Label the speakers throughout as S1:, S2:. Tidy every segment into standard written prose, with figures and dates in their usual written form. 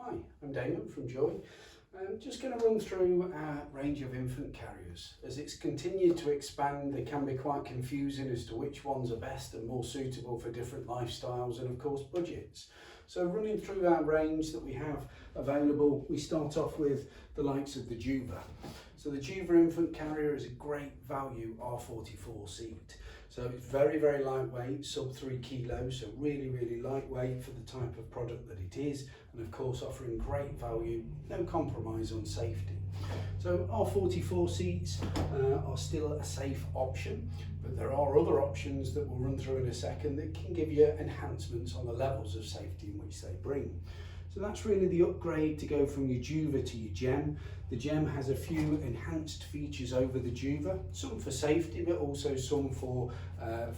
S1: Hi, I'm Damon from Joie. I'm just going to run through our range of infant carriers. As it's continued to expand, they can be quite confusing as to which ones are best and more suitable for different lifestyles and of course budgets. So running through our range that we have available, we start off with the likes of the Juva. So the Juva infant carrier is a great value R44 seat. So it's very, very lightweight, sub 3 kilos, so really, really lightweight for the type of product that it is, and of course offering great value, no compromise on safety. So R44 seats are still a safe option, but there are other options that we'll run through in a second that can give you enhancements on the levels of safety in which they bring. So that's really the upgrade to go from your Juva to your Gemm. The Gemm has a few enhanced features over the Juva, some for safety but also some for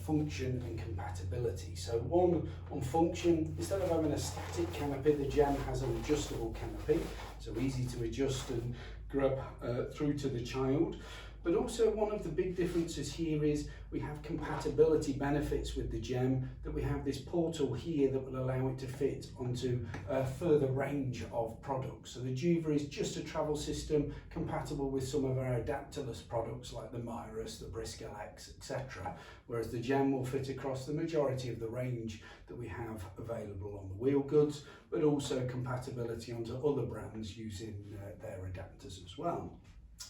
S1: function and compatibility. So one on function, instead of having a static canopy, the Gemm has an adjustable canopy, so easy to adjust and grab through to the child. But also one of the big differences here is we have compatibility benefits with the Gemm, that we have this portal here that will allow it to fit onto a further range of products. So the Juva is just a travel system compatible with some of our adapterless products like the Mirus, the Briscoe X, etc. Whereas the Gemm will fit across the majority of the range that we have available on the wheel goods, but also compatibility onto other brands using their adapters as well.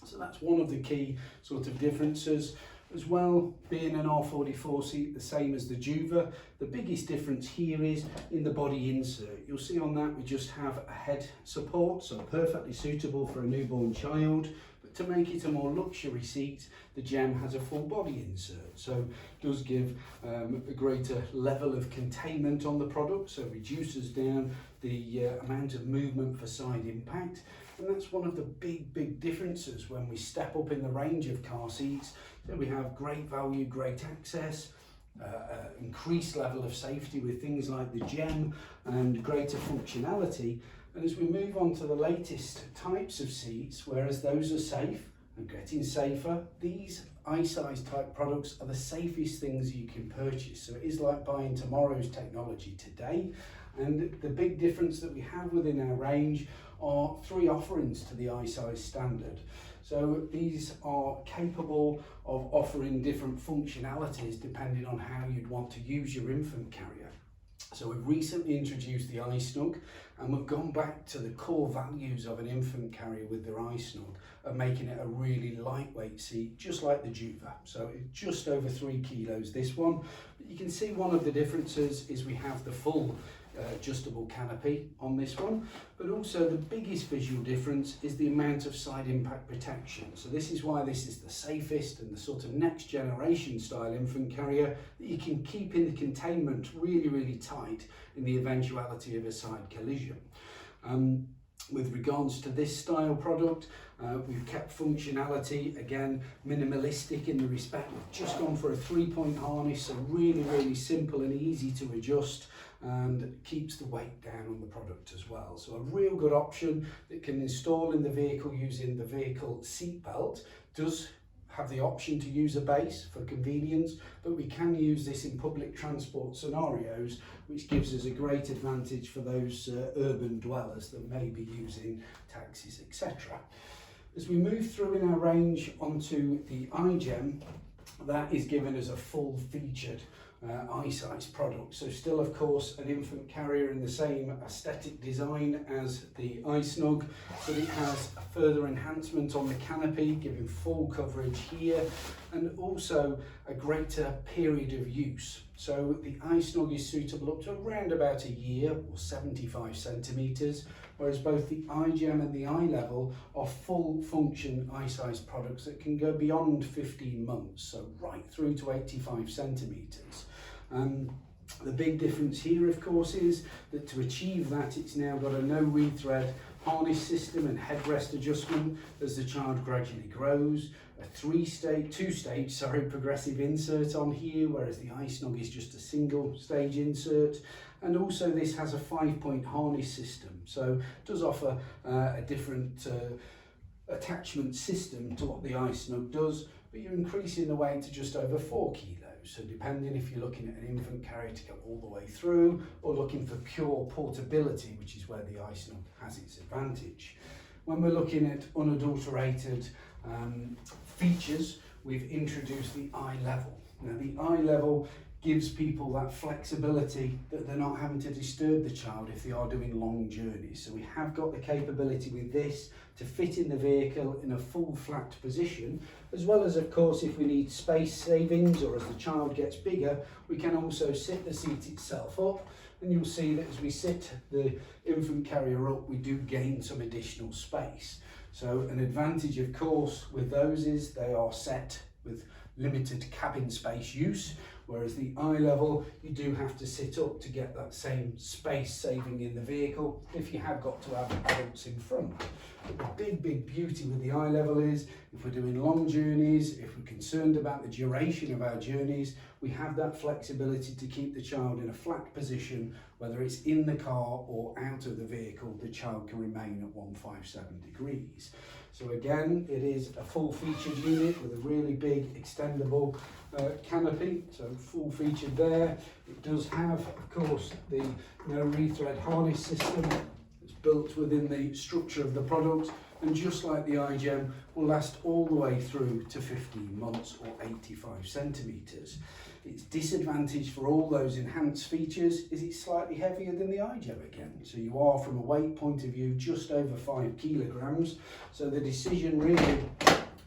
S1: So that's one of the key sort of differences. As well, being an R44 seat, the same as the Juva, the biggest difference here is in the body insert. You'll see on that we just have a head support, so perfectly suitable for a newborn child. But to make it a more luxury seat, the Gemm has a full body insert, so it does give a greater level of containment on the product, so reduces down the amount of movement for side impact. And that's one of the big differences when we step up in the range of car seats. So we have great value, great access, increased level of safety with things like the Gemm and greater functionality. And as we move on to the latest types of seats, whereas those are safe and getting safer, these I-size type products are the safest things you can purchase. So it is like buying tomorrow's technology today. And the big difference that we have within our range are 3 offerings to the I-size standard. So these are capable of offering different functionalities depending on how you'd want to use your infant carrier. So we've recently introduced the I-Snug, and we've gone back to the core values of an infant carrier with their I-Snug of making it a really lightweight seat, just like the Juva. So it's just over 3 kilos, this one. But you can see one of the differences is we have the full adjustable canopy on this one, but also the biggest visual difference is the amount of side impact protection. So this is why this is the safest and the sort of next generation style infant carrier that you can keep in the containment really tight in the eventuality of a side collision. With regards to this style product, we've kept functionality, again, minimalistic in the respect we've just gone for a 3-point harness, so really simple and easy to adjust, and keeps the weight down on the product as well. So a real good option that can install in the vehicle using the vehicle seat belt. Does have the option to use a base for convenience, but we can use this in public transport scenarios, which gives us a great advantage for those urban dwellers that may be using taxis, etc. As we move through in our range onto the I-Gemm, that is given as a full featured I-size product. So still of course an infant carrier in the same aesthetic design as the I-Snug, but it has a further enhancement on the canopy, giving full coverage here, and also a greater period of use. So the I-Snug is suitable up to around about a year or 75 centimetres, whereas both the I-Gemm and the I-Level are full function I-size products that can go beyond 15 months, so right through to 85 centimetres. The big difference here, of course, is that to achieve that, it's now got a no rethread harness system and headrest adjustment as the child gradually grows, a two-stage progressive insert on here, whereas the I-Snug is just a single stage insert. And also this has a 5-point harness system, so it does offer a different attachment system to what the I-Snug does, but you're increasing the weight to just over 4 kilos. So depending if you're looking at an infant carrier to go all the way through or looking for pure portability, which is where the I-Snug has its advantage. When we're looking at unadulterated features, we've introduced the I-Level. Now the I-Level gives people that flexibility that they're not having to disturb the child if they are doing long journeys. So we have got the capability with this to fit in the vehicle in a full flat position, as well as of course if we need space savings or as the child gets bigger, we can also sit the seat itself up, and you'll see that as we sit the infant carrier up, we do gain some additional space. So an advantage of course with those is they are set with limited cabin space use, whereas the I-Level, you do have to sit up to get that same space saving in the vehicle if you have got to have adults in front. But the big beauty with the I-Level is if we're doing long journeys, if we're concerned about the duration of our journeys, we have that flexibility to keep the child in a flat position, whether it's in the car or out of the vehicle, the child can remain at 157 degrees. So again, it is a full featured unit with a really big extendable canopy, so full featured there. It does have, of course, the no rethread harness system that's built within the structure of the product, and just like the I-Gemm, will last all the way through to 15 months or 85 centimetres. Its disadvantage for all those enhanced features is it's slightly heavier than the I-Gemm again. So you are, from a weight point of view, just over 5 kilograms. So the decision really,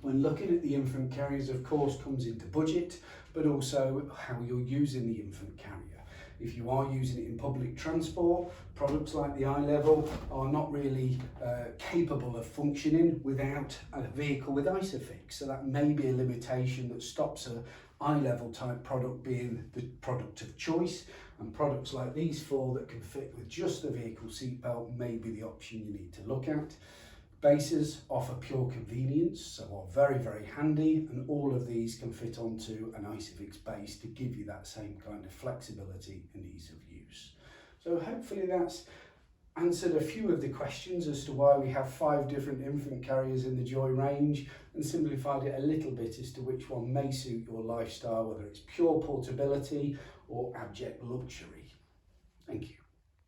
S1: when looking at the infant carriers, of course, comes into budget, but also how you're using the infant carrier. If you are using it in public transport, products like the I-Level are not really capable of functioning without a vehicle with ISOFIX. So that may be a limitation that stops a I-Level type product being the product of choice, and products like these four that can fit with just the vehicle seatbelt may be the option you need to look at. Bases offer pure convenience, so are very, very handy, and all of these can fit onto an ISOFIX base to give you that same kind of flexibility and ease of use. So hopefully that's answered a few of the questions as to why we have 5 different infant carriers in the Joie range, and simplified it a little bit as to which one may suit your lifestyle, whether it's pure portability or abject luxury. Thank you.